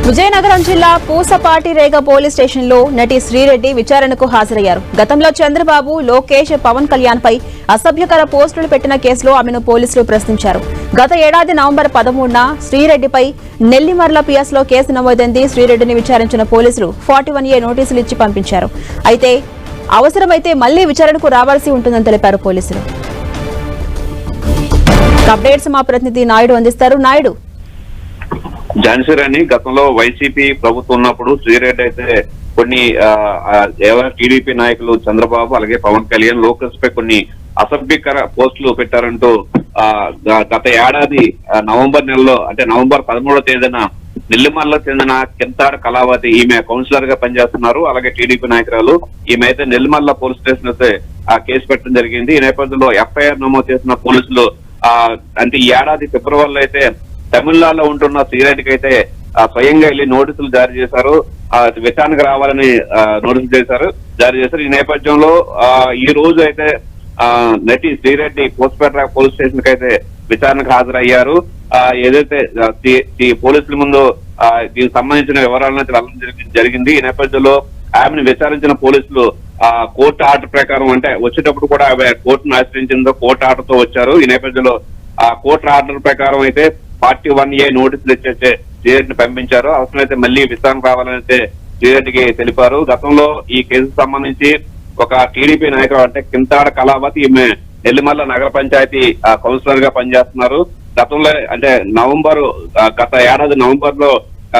విజయనగరం జిల్లా Pusapatirega police station లో నటి శ్రీరెడ్డి విచారణకు హాజరయ్యారు. గతంలో చంద్రబాబు, లోకేష్, పవన్ కళ్యాణ్ పై అసభ్యకర పోస్టులు పెట్టిన కేసులో ఆమెను పోలీసులు ప్రశ్నించారు. గత ఏడాది నవంబర్ 13న శ్రీరెడ్డిపై నెల్లిమర్ల పిఎస్ లో కేసు నమోదైంది. శ్రీరెడ్డిని విచారించిన పోలీసులు 41A నోటీసులు ఇచ్చి పంపించారు. అయితే అవసరమైతే మళ్లీ విచారణకు రావాల్సి ఉంటుందని తెలిపారు పోలీసులు. అప్డేట్స్ మా ప్రతినిధి నాయుడు అందిస్తారు. నాయుడు, ఝాన్సీ గతంలో వైసీపీ ప్రభుత్వం ఉన్నప్పుడు శ్రీరెడ్డి అయితే కొన్ని టీడీపీ నాయకులు చంద్రబాబు అలాగే పవన్ కళ్యాణ్, లోకేష్ పై కొన్ని అసభ్యకర పోస్టులు పెట్టారంటూ గత ఏడాది నవంబర్ నెలలో అంటే నవంబర్ 13వ తేదీన నెల్లిమర్లకు చెందిన కింతాడ కళావతి, ఈమె కౌన్సిలర్ గా పనిచేస్తున్నారు. అలాగే టీడీపీ నాయకురాలు. ఈమె అయితే నెల్లిమర్ల పోలీస్ స్టేషన్ అయితే కేసు పెట్టడం జరిగింది. ఈ నేపథ్యంలో ఎఫ్ఐఆర్ నమోదు చేసిన పోలీసులు అంటే ఈ ఏడాది ఫిబ్రవరిలో అయితే తమిళనాడులో ఉంటున్న శ్రీరెడ్డికి అయితే స్వయంగా వెళ్లి నోటీసులు జారీ చేశారు. విచారణకు రావాలని నోటీసులు జారీ చేశారు. ఈ నేపథ్యంలో ఈ రోజు అయితే నటి శ్రీరెడ్డి పూసపేట పోలీస్ స్టేషన్ కి అయితే విచారణకు హాజరయ్యారు. ఏదైతే పోలీసుల ముందు దీనికి సంబంధించిన వివరాలను వెళ్ళడం జరిగింది. ఈ నేపథ్యంలో ఆమెను విచారించిన పోలీసులు కోర్టు ఆర్డర్ ప్రకారం అంటే వచ్చేటప్పుడు కూడా ఆమె కోర్టును ఆశ్రయించిందో కోర్టు ఆర్డర్ తో వచ్చారు. ఈ నేపథ్యంలో కోర్టు ఆర్డర్ ప్రకారం అయితే 41A నోటీసులు ఇచ్చే శ్రీరెడ్డిని పంపించారు. అవసరమైతే మళ్లీ విచారణ కావాలని అయితే శ్రీరెడ్డికి తెలిపారు. గతంలో ఈ కేసుకు సంబంధించి ఒక టీడీపీ నాయకుడు అంటే కింతాడ కళావతి, ఈమె నెల్లిమర్ల నగర పంచాయతీ కౌన్సిలర్ గా పనిచేస్తున్నారు. గతంలో అంటే గత ఏడాది నవంబర్ లో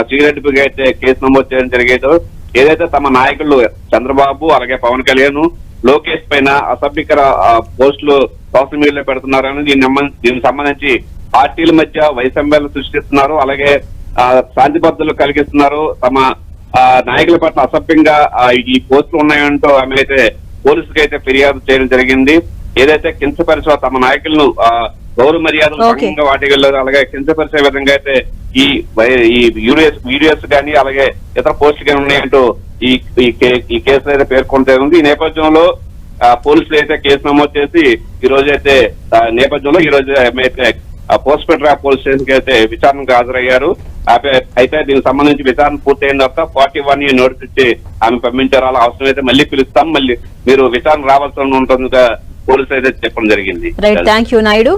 శ్రీరెడ్డిపై అయితే కేసు నమోదు చేయడం జరిగేది. ఏదైతే తమ నాయకులు చంద్రబాబు అలాగే పవన్ కళ్యాణ్, లోకేష్ పైన అసభ్యకర పోస్టులు సోషల్ మీడియాలో పెడుతున్నారని దీనికి సంబంధించి పార్టీల మధ్య వైషమ్యాలు సృష్టిస్తున్నారు. అలాగే శాంతి భద్రతలు కలిగిస్తున్నారు. తమ నాయకుల పట్ల అసభ్యంగా ఈ పోస్టులు ఉన్నాయంటూ ఆమె అయితే పోలీసులకు అయితే ఫిర్యాదు చేయడం జరిగింది. ఏదైతే కించపరిచే తమ నాయకులను గౌరవ మర్యాదలు భంగంగా వాటికెళ్లారు. అలాగే కించపరిచే విధంగా అయితే ఈ వీడియోస్ కానీ అలాగే ఇతర పోస్టులు కానీ ఉన్నాయంటూ ఈ కేసులో అయితే పేర్కొంటుంది. ఈ నేపథ్యంలో పోలీసులు అయితే కేసు నమోదు చేసి ఈ రోజు అయితే నేపథ్యంలో ఈ రోజు అయితే పూసపేట పోలీస్ స్టేషన్ కి అయితే విచారణకు హాజరయ్యారు. అయితే దీనికి సంబంధించి విచారణ పూర్తయిన తర్వాత 41A నోటీస్ ఇచ్చి ఆమె పంపించారు. అలా అవసరమైతే మళ్ళీ పిలుస్తాం, మళ్ళీ మీరు విచారణ రావాల్సి ఉంటుందిగా పోలీసులు అయితే చెప్పడం జరిగింది. Right, thank you Naidu.